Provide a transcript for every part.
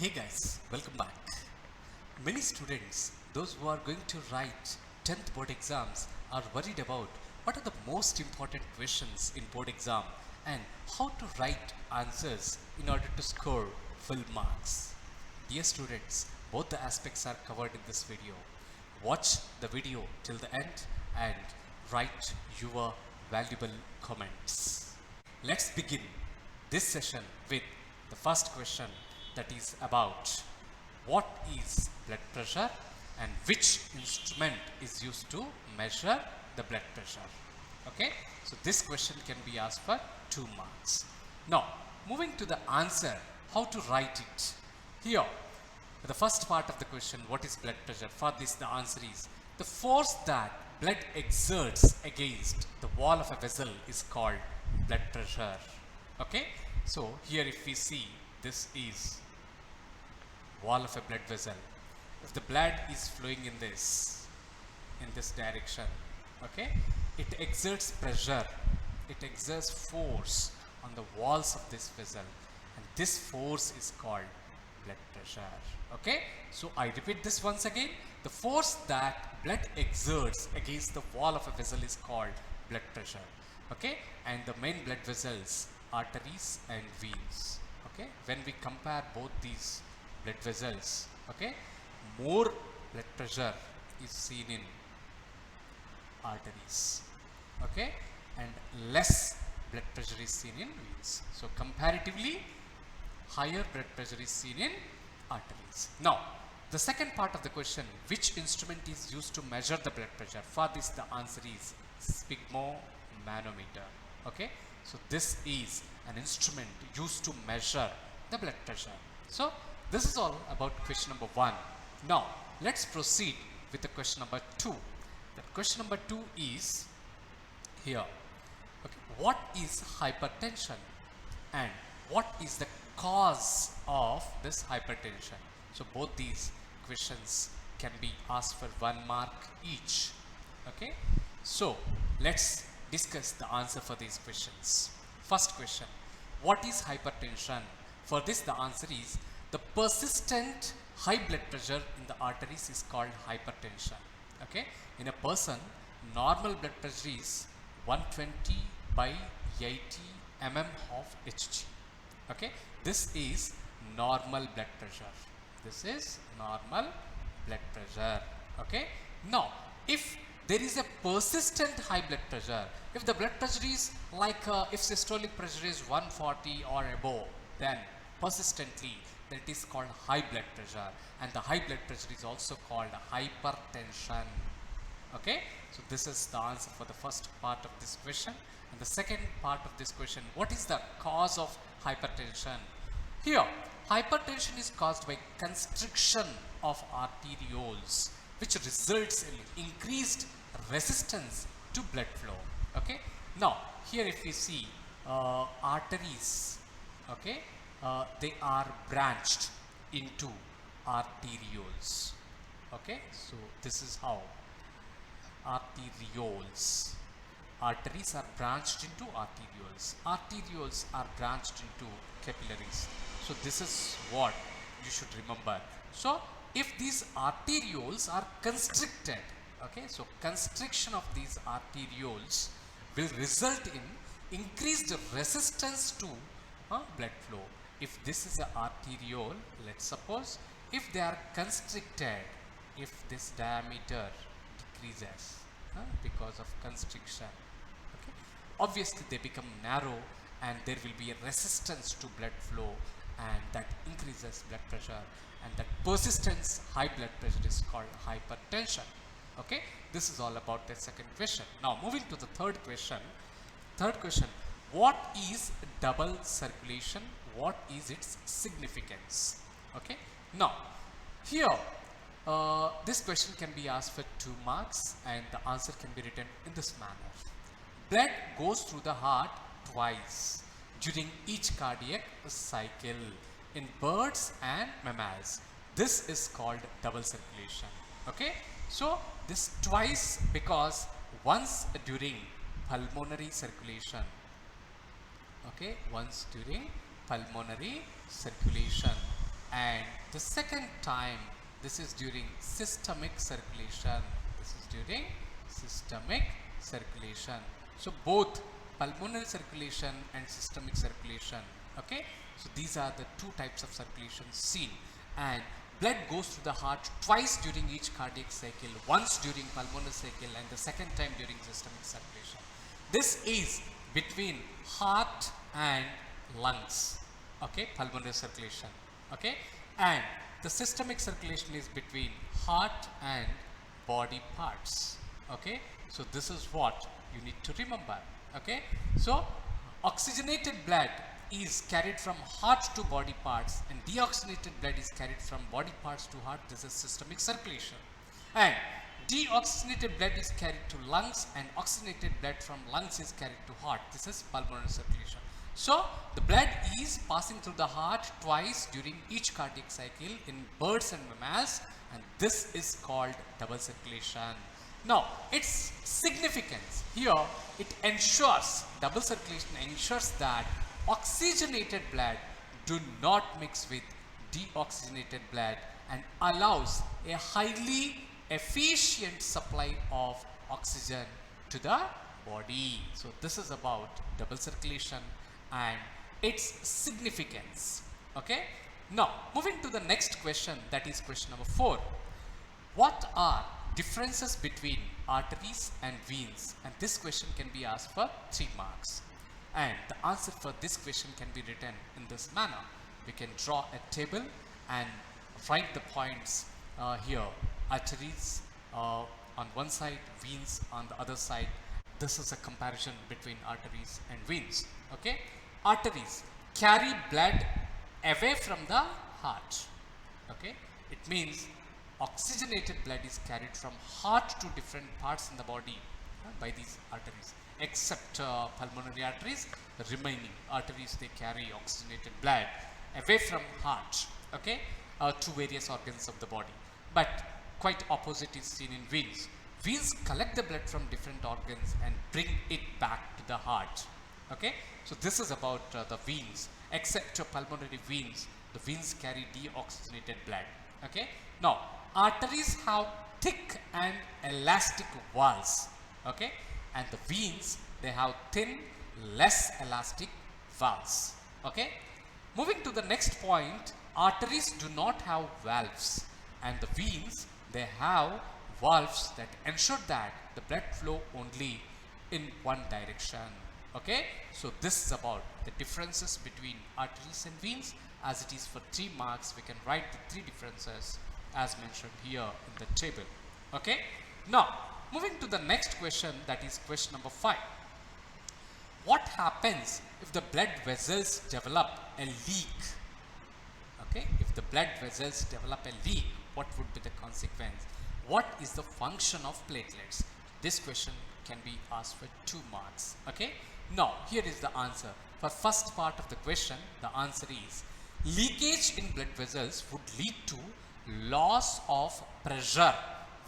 Hey guys, welcome back. Many students, those who are going to write 10th board exams, are worried about what are the most important questions in board exam and how to write answers in order to score full marks. Dear students, both the aspects are covered in this video. Watch the video till the end and write your valuable comments. Let's begin this session with the first question, that is about what is blood pressure and which instrument is used to measure the blood pressure. Okay, so this question can be asked for 2 marks. Now, moving to the answer, how to write it. Here, the first part of the question, what is blood pressure? For this, the answer is the force that blood exerts against the wall of a vessel is called blood pressure. Okay, so here if we see, this is wall of a blood vessel. If the blood is flowing in this direction, okay, it exerts pressure, it exerts force on the walls of this vessel, and this force is called blood pressure. Okay, so I repeat this once again. The force that blood exerts against the wall of a vessel is called blood pressure. Okay, and the main blood vessels, arteries and veins. Okay, when we compare both these blood vessels, okay, more blood pressure is seen in arteries, okay, and less blood pressure is seen in veins. So comparatively, higher blood pressure is seen in arteries. Now, the second part of the question, which instrument is used to measure the blood pressure? For this, the answer is sphygmomanometer. Okay, so this is an instrument used to measure the blood pressure. So this is all about question number 1. Now let's proceed with the question number 2. The question number 2 is here. Okay, what is hypertension and what is the cause of this hypertension? So both these questions can be asked for 1 mark each. Okay, so let's discuss the answer for these questions. First question, what is hypertension? For this, the answer is the persistent high blood pressure in the arteries is called hypertension. Okay, in a person, normal blood pressure is 120 by 80 mm of Hg. Okay, this is normal blood pressure. This is normal blood pressure. Okay, now if there is a persistent high blood pressure, if the blood pressure is like if systolic pressure is 140 or above, then persistently, that it is called high blood pressure, and the high blood pressure is also called hypertension. Okay, so this is the answer for the first part of this question. And the second part of this question, what is the cause of hypertension? Here, hypertension is caused by constriction of arterioles, which results in increased resistance to blood flow. Okay, now here if we see arteries, okay, they are branched into arterioles. Okay, so this is how arterioles, arteries are branched into arterioles, arterioles are branched into capillaries. So this is what you should remember. So if these arterioles are constricted, okay, so constriction of these arterioles will result in increased resistance to blood flow. If this is an arteriole, let's suppose, if they are constricted, if this diameter decreases because of constriction, okay, obviously they become narrow and there will be a resistance to blood flow, and that increases blood pressure, and that persistence high blood pressure is called hypertension. Okay, this is all about the second question. Now moving to the third question. Third question, what is double circulation? What is its significance? Okay, now here this question can be asked for 2 marks, and the answer can be written in this manner. Blood goes through the heart twice during each cardiac cycle in birds and mammals. This is called double circulation. Okay, so this twice because once during pulmonary circulation, okay, once during pulmonary circulation, and the second time this is during systemic circulation. This is during systemic circulation. So both pulmonary circulation and systemic circulation. Okay, so these are the two types of circulation seen, and blood goes to the heart twice during each cardiac cycle, once during pulmonary cycle and the second time during systemic circulation. This is between heart and lungs. Okay, pulmonary circulation. Okay, and the systemic circulation is between heart and body parts. Okay, so this is what you need to remember. Okay, so oxygenated blood is carried from heart to body parts, and deoxygenated blood is carried from body parts to heart. This is systemic circulation. And deoxygenated blood is carried to lungs, and oxygenated blood from lungs is carried to heart. This is pulmonary circulation. So the blood is passing through the heart twice during each cardiac cycle in birds and mammals, and this is called double circulation. Now its significance here, it ensures, double circulation ensures that oxygenated blood do not mix with deoxygenated blood and allows a highly efficient supply of oxygen to the body. So this is about double circulation and its significance. Okay, now moving to the next question, that is question number 4. What are differences between arteries and veins? And this question can be asked for 3 marks, and the answer for this question can be written in this manner. We can draw a table and write the points here. Arteries on one side, veins on the other side. This is a comparison between arteries and veins. Okay, arteries carry blood away from the heart. Okay, it means oxygenated blood is carried from heart to different parts in the body by these arteries, except pulmonary arteries. The remaining arteries, they carry oxygenated blood away from heart, okay, to various organs of the body. But quite opposite is seen in veins. Veins collect the blood from different organs and bring it back to the heart. Okay, so this is about the veins. Except pulmonary veins, the veins carry deoxygenated blood. Okay, now arteries have thick and elastic walls. Okay, and the veins, they have thin, less elastic valves. Okay, moving to the next point, arteries do not have valves, and the veins, they have valves that ensure that the blood flow only in one direction. Okay, so this is about the differences between arteries and veins. As it is for 3 marks, we can write the 3 differences as mentioned here in the table. Okay, now moving to the next question, that is question number 5. What happens if the blood vessels develop a leak? Okay, if the blood vessels develop a leak, what would be the consequence? What is the function of platelets? This question can be asked for 2 marks. Okay, now here is the answer. For first part of the question, the answer is leakage in blood vessels would lead to loss of pressure,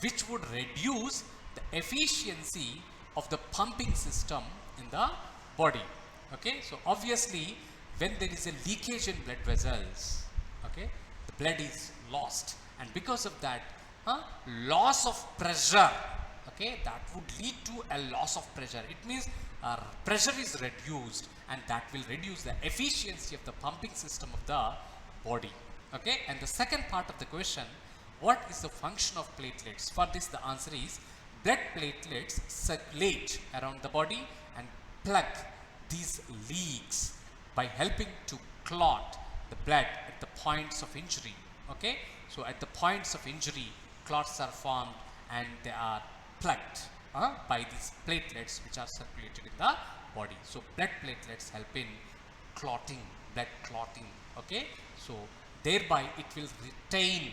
which would reduce the efficiency of the pumping system in the body. Okay, so obviously when there is a leakage in blood vessels, okay, the blood is lost, and because of that loss of pressure, okay, that would lead to a loss of pressure. It means pressure is reduced, and that will reduce the efficiency of the pumping system of the body. Okay, and the second part of the question, what is the function of platelets? For this, the answer is blood platelets circulate around the body and plug these leaks by helping to clot the blood at the points of injury. Okay, so at the points of injury, clots are formed and they are plugged by these platelets which are circulated in the body. So blood platelets help in clotting, blood clotting. Okay, so thereby it will retain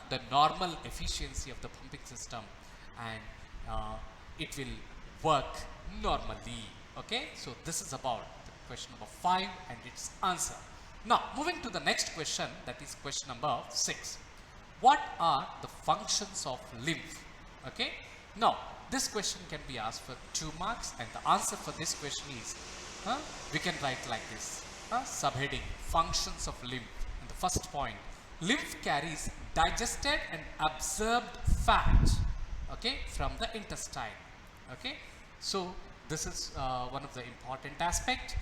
the normal efficiency of the pumping system, and it will work normally. Okay, so this is about the question number 5 and its answer. Now moving to the next question, that is question number 6. What are the functions of lymph? Okay, now this question can be asked for 2 marks, and the answer for this question is we can write like this, subheading functions of lymph. And the first point, Lymph carries digested and absorbed fat, okay, from the intestine. Okay, so this is one of the important aspect.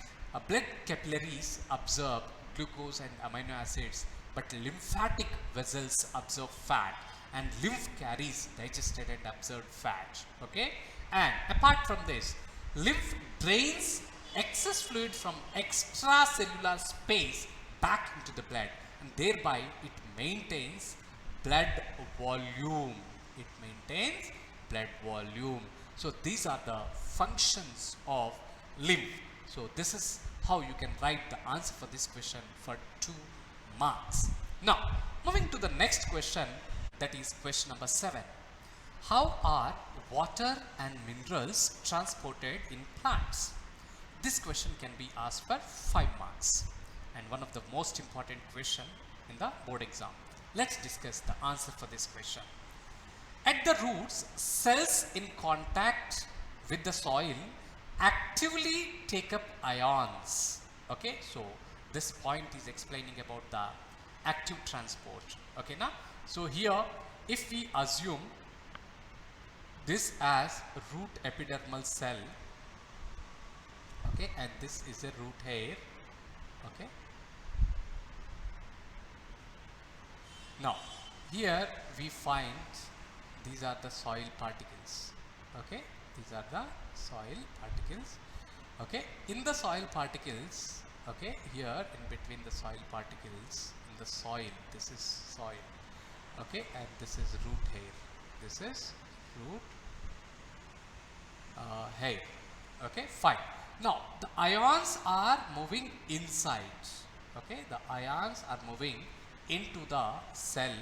Blood capillaries absorb glucose and amino acids, but lymphatic vessels absorb fat, and lymph carries digested and absorbed fat. Okay, and apart from this, lymph drains excess fluid from extracellular space back into the blood, and thereby it maintains blood volume. It maintains blood volume. So these are the functions of lymph. So this is how you can write the answer for this question for 2 marks. Now moving to the next question, that is question number 7. How are water and minerals transported in plants? This question can be asked for 5 marks and one of the most important question in the board exam. Let's discuss the answer for this question. At the roots, cells in contact with the soil actively take up ions. Okay, so this point is explaining about the active transport. Okay, now, so here if we assume this as root epidermal cell, okay, and this is a root hair. Okay, now here we find these are the soil particles. Okay, these are the soil particles. Okay, in the soil particles, okay, here in between the soil particles, in the soil, this is soil. Okay, and this is root hair. This is root hair. Okay, fine. Now the ions are moving inside. Okay, the ions are moving into the cell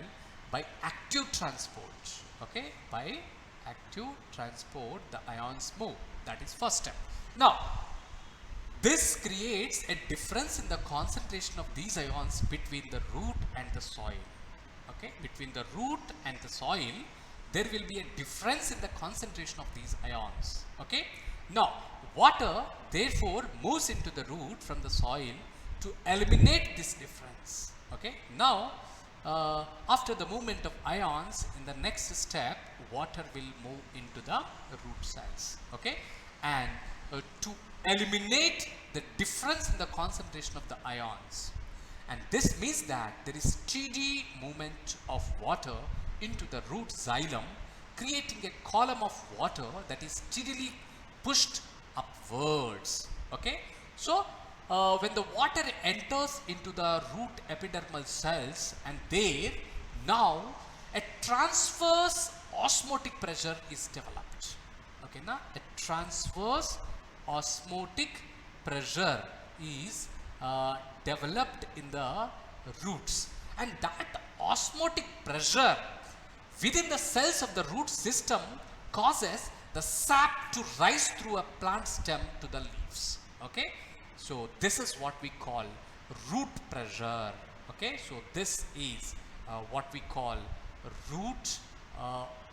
by active transport. Okay, by active transport the ions move. That is first step. Now this creates a difference in the concentration of these ions between the root and the soil. Okay, between the root and the soil there will be a difference in the concentration of these ions. Okay, now water therefore moves into the root from the soil to eliminate this difference. Okay, now after the movement of ions, in the next step water will move into the root cells. Okay, and to eliminate the difference in the concentration of the ions, and this means that there is steady movement of water into the root xylem, creating a column of water that is steadily pushed upwards. Okay, so when the water enters into the root epidermal cells, and there now a transverse osmotic pressure is developed. Okay, now a transverse osmotic pressure is developed in the roots, and that osmotic pressure within the cells of the root system causes the sap to rise through a plant stem to the leaves. Okay, so this is what we call root pressure. Okay, so this is what we call root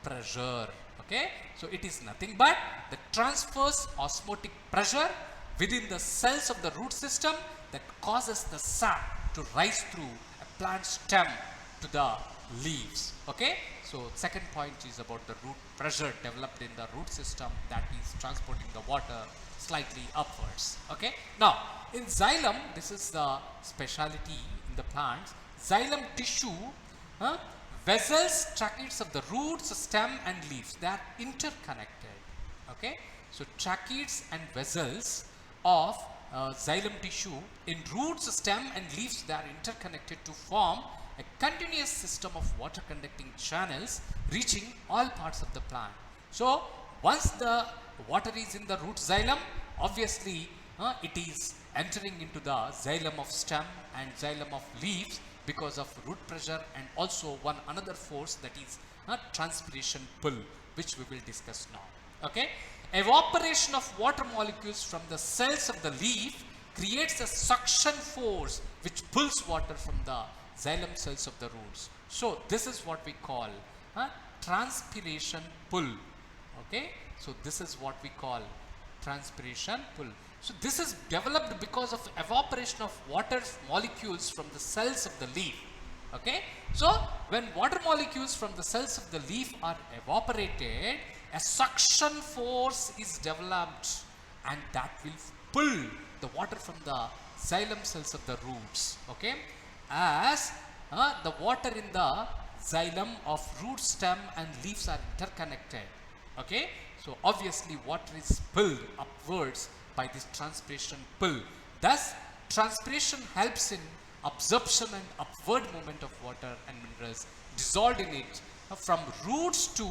pressure. Okay, so it is nothing but the transverse osmotic pressure within the cells of the root system that causes the sap to rise through a plant stem to the leaves. Okay, so second point is about the root pressure developed in the root system that is transporting the water slightly upwards. Okay, now in xylem, this is the speciality in the plants. Xylem tissue, vessels, tracheids of the roots, stem and leaves, they are interconnected. Okay, so tracheids and vessels of xylem tissue in roots, stem and leaves, they are interconnected to form a continuous system of water conducting channels reaching all parts of the plant. So once the water is in the root xylem, obviously it is entering into the xylem of stem and xylem of leaves because of root pressure, and also one another force, that is transpiration pull, which we will discuss now. Okay, evaporation of water molecules from the cells of the leaf creates a suction force which pulls water from the xylem cells of the roots. So this is what we call transpiration pull. Okay, so this is what we call transpiration pull. So this is developed because of evaporation of water molecules from the cells of the leaf. Okay, so when water molecules from the cells of the leaf are evaporated, a suction force is developed and that will pull the water from the xylem cells of the roots. Okay, as the water in the xylem of root, stem and leaves are interconnected. Okay, so obviously water is pulled upwards by this transpiration pull. Thus transpiration helps in absorption and upward movement of water and minerals dissolved in it from roots to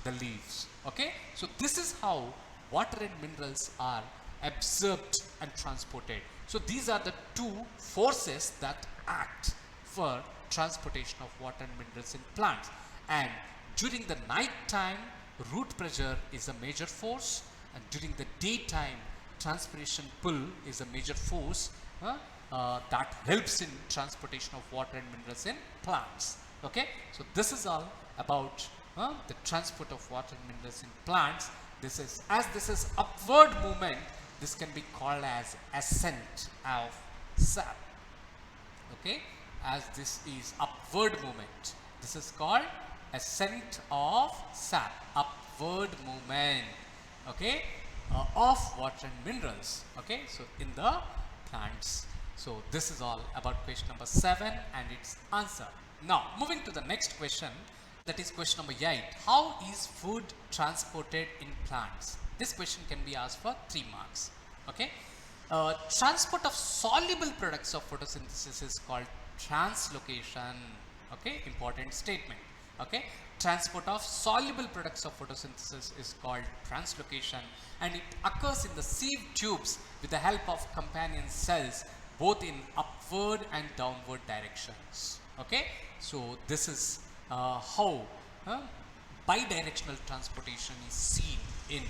the leaves. Okay, so this is how water and minerals are absorbed and transported. So these are the two forces that act for transportation of water and minerals in plants. And during the night time, root pressure is a major force, and during the daytime, transpiration pull is a major force that helps in transportation of water and minerals in plants. Okay, so this is all about the transport of water and minerals in plants. This is upward movement, this can be called as ascent of sap. Okay, as this is upward movement, this is called ascent of sap, upward movement. Okay, of water and minerals. Okay, so in the plants. So this is all about question number 7 and its answer. Now moving to the next question, that is question number 8. How is food transported in plants? This question can be asked for 3 marks. Okay, transport of soluble products of photosynthesis is called translocation. Okay, important statement. Okay, transport of soluble products of photosynthesis is called translocation, and it occurs in the sieve tubes with the help of companion cells both in upward and downward directions. Okay, so this is how bidirectional transportation is seen in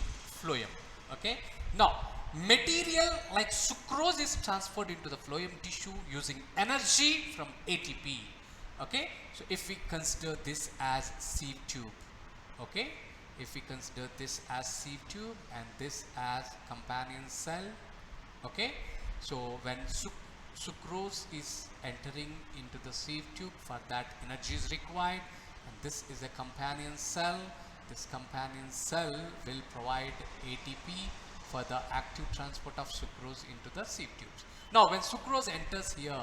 phloem. Okay, now material like sucrose is transferred into the phloem tissue using energy from ATP. Okay, so if we consider this as sieve tube, okay, if we consider this as sieve tube and this as companion cell, okay, so when sucrose is entering into the sieve tube, for that energy is required, and this is a companion cell. This companion cell will provide ATP for the active transport of sucrose into the sieve tubes. Now when sucrose enters here,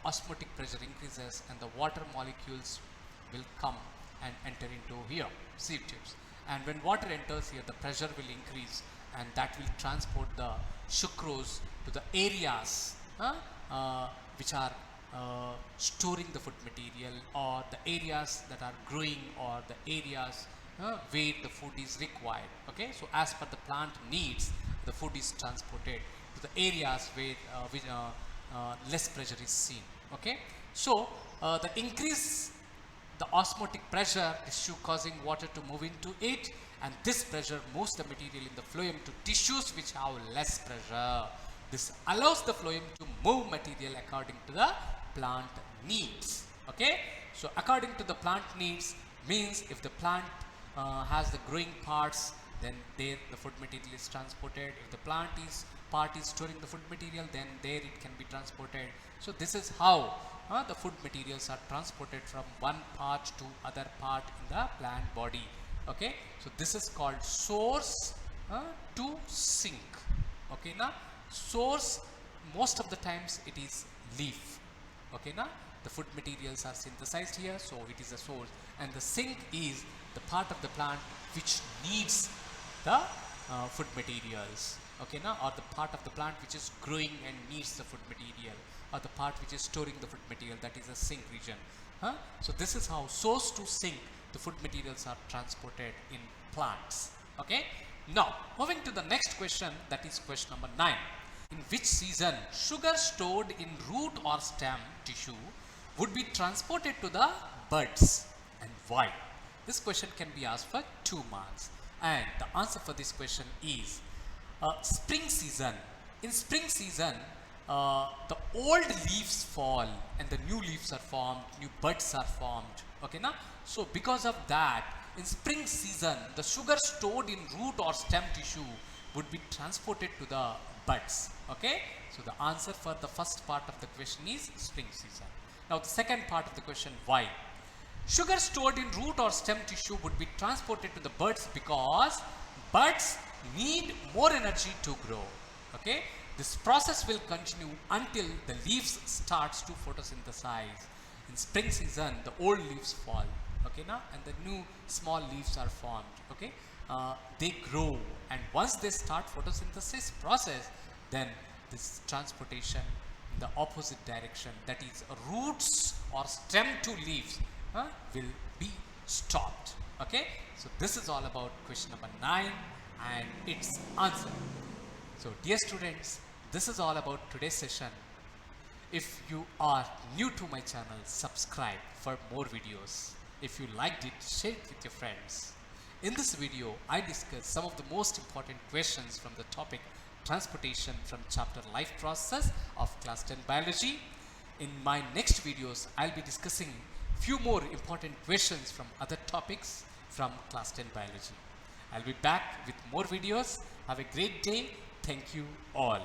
osmotic pressure increases and the water molecules will come and enter into here sieve tubes, and when water enters here, the pressure will increase and that will transport the sucrose to the areas which are storing the food material, or the areas that are growing, or the areas where the food is required. Okay, so as per the plant needs, the food is transported to the areas where less pressure is seen. Okay, so the increase the osmotic pressure is causing water to move into it, and this pressure moves the material in the phloem to tissues which have less pressure. This allows the phloem to move material according to the plant needs. Okay, so according to the plant needs means if the plant has the growing parts, then there the food material is transported. If the plant part is storing the food material, then there it can be transported. So this is how the food materials are transported from one part to other part in the plant body. Okay, so this is called source to sink. Okay, now source, most of the times it is leaf. Okay, now the food materials are synthesized here, so it is a source, and the sink is the part of the plant which needs the food materials. Okay, now, or the part of the plant which is growing and needs the food material, or the part which is storing the food material, that is a sink region. So this is how source to sink the food materials are transported in plants. Okay, now moving to the next question, that is question number 9. In which season sugar stored in root or stem tissue would be transported to the buds, and why? This question can be asked for 2 marks, and the answer for this question is spring season. In spring season, the old leaves fall and the new leaves are formed, new buds are formed. Okay, now, so because of that, in spring season, the sugar stored in root or stem tissue would be transported to the buds. Okay, so the answer for the first part of the question is spring season. Now the second part of the question, why? Sugar stored in root or stem tissue would be transported to the buds because buds need more energy to grow. Okay, this process will continue until the leaves starts to photosynthesize. In spring season, the old leaves fall. Okay, now and the new small leaves are formed. Okay, they grow, and once they start photosynthesis process, then this transportation in the opposite direction, that is roots or stem to leaves, will be stopped. Okay, so this is all about question number 9 and its answer. So dear students, this is all about today's session. If you are new to my channel, subscribe for more videos. If you liked it, share it with your friends. In this video, I discuss some of the most important questions from the topic transportation from chapter life process of class 10 biology. In my next videos, I'll be discussing few more important questions from other topics from class 10 biology. I'll be back with more videos. Have a great day. Thank you all.